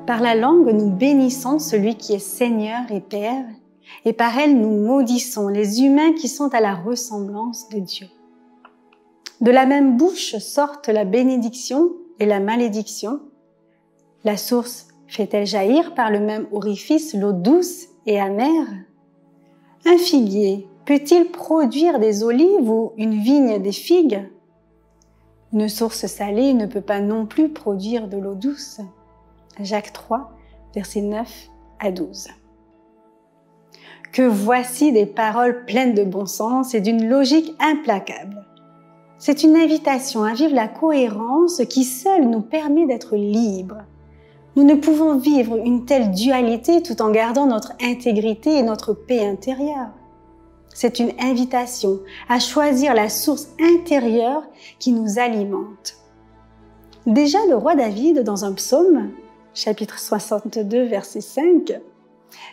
Par la langue, nous bénissons celui qui est Seigneur et Père, et par elle, nous maudissons les humains qui sont à la ressemblance de Dieu. De la même bouche sortent la bénédiction et la malédiction. La source fait-elle jaillir par le même orifice l'eau douce et amère? Un figuier peut-il produire des olives ou une vigne des figues? Une source salée ne peut pas non plus produire de l'eau douce. Jacques 3, versets 9 à 12. Que voici des paroles pleines de bon sens et d'une logique implacable. C'est une invitation à vivre la cohérence qui seule nous permet d'être libres. Nous ne pouvons vivre une telle dualité tout en gardant notre intégrité et notre paix intérieure. C'est une invitation à choisir la source intérieure qui nous alimente. Déjà, le roi David, dans un psaume, chapitre 62, verset 5,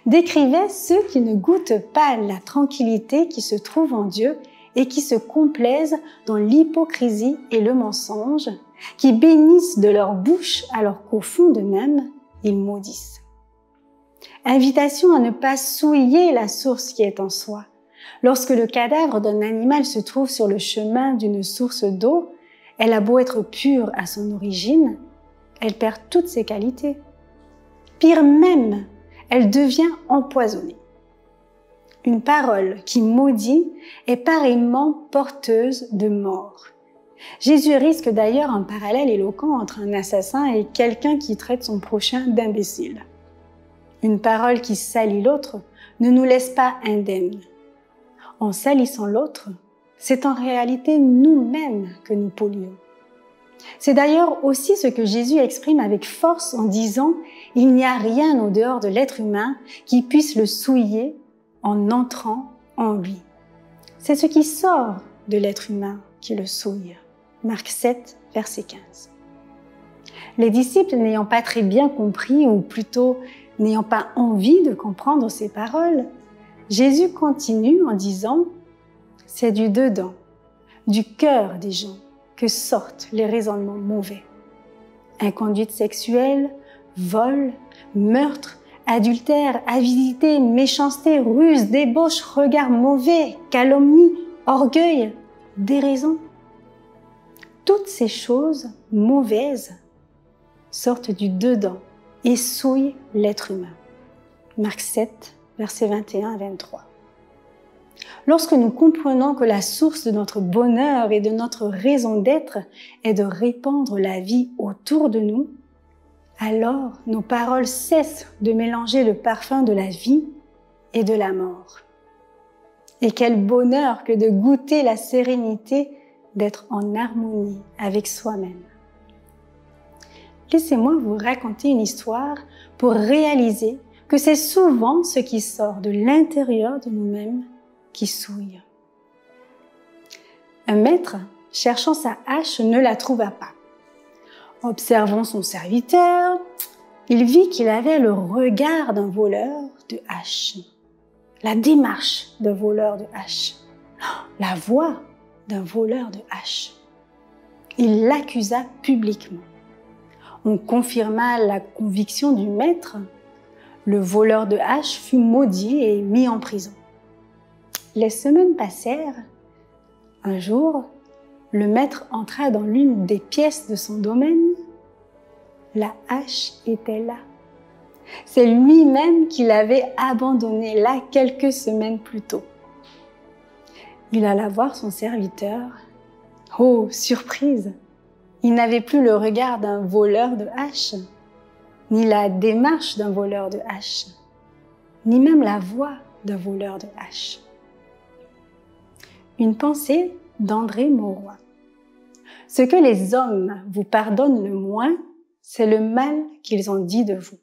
décrivait ceux qui ne goûtent pas la tranquillité qui se trouve en Dieu et qui se complaisent dans l'hypocrisie et le mensonge, qui bénissent de leur bouche alors qu'au fond d'eux-mêmes, ils maudissent. Invitation à ne pas souiller la source qui est en soi. Lorsque le cadavre d'un animal se trouve sur le chemin d'une source d'eau, elle a beau être pure à son origine, elle perd toutes ses qualités. Pire même, elle devient empoisonnée. Une parole qui maudit est pareillement porteuse de mort. Jésus risque d'ailleurs un parallèle éloquent entre un assassin et quelqu'un qui traite son prochain d'imbécile. Une parole qui salit l'autre ne nous laisse pas indemnes. En salissant l'autre, c'est en réalité nous-mêmes que nous polluons. C'est d'ailleurs aussi ce que Jésus exprime avec force en disant « Il n'y a rien au dehors de l'être humain qui puisse le souiller en entrant en lui. » C'est ce qui sort de l'être humain qui le souille. Marc 7, verset 15. Les disciples n'ayant pas très bien compris, ou plutôt n'ayant pas envie de comprendre ces paroles, Jésus continue en disant « C'est du dedans, du cœur des gens, que sortent les raisonnements mauvais. Inconduite sexuelle, vol, meurtre, adultère, avidité, méchanceté, ruse, débauche, regard mauvais, calomnie, orgueil, déraison. Toutes ces choses mauvaises sortent du dedans et souillent l'être humain. Marc 7, versets 21 à 23. Lorsque nous comprenons que la source de notre bonheur et de notre raison d'être est de répandre la vie autour de nous, alors nos paroles cessent de mélanger le parfum de la vie et de la mort. Et quel bonheur que de goûter la sérénité d'être en harmonie avec soi-même. Laissez-moi vous raconter une histoire pour réaliser que c'est souvent ce qui sort de l'intérieur de nous-mêmes qui souille. Un maître, cherchant sa hache, ne la trouva pas. Observant son serviteur, il vit qu'il avait le regard d'un voleur de hache, la démarche d'un voleur de hache, la voix d'un voleur de hache. Il l'accusa publiquement. On confirma la conviction du maître. Le voleur de hache fut maudit et mis en prison. Les semaines passèrent. Un jour, le maître entra dans l'une des pièces de son domaine. La hache était là. C'est lui-même qui l'avait abandonnée là quelques semaines plus tôt. Il alla voir son serviteur. Oh, surprise! Il n'avait plus le regard d'un voleur de hache, ni la démarche d'un voleur de hache, ni même la voix d'un voleur de hache. Une pensée d'André Mauroy. Ce que les hommes vous pardonnent le moins, c'est le mal qu'ils ont dit de vous.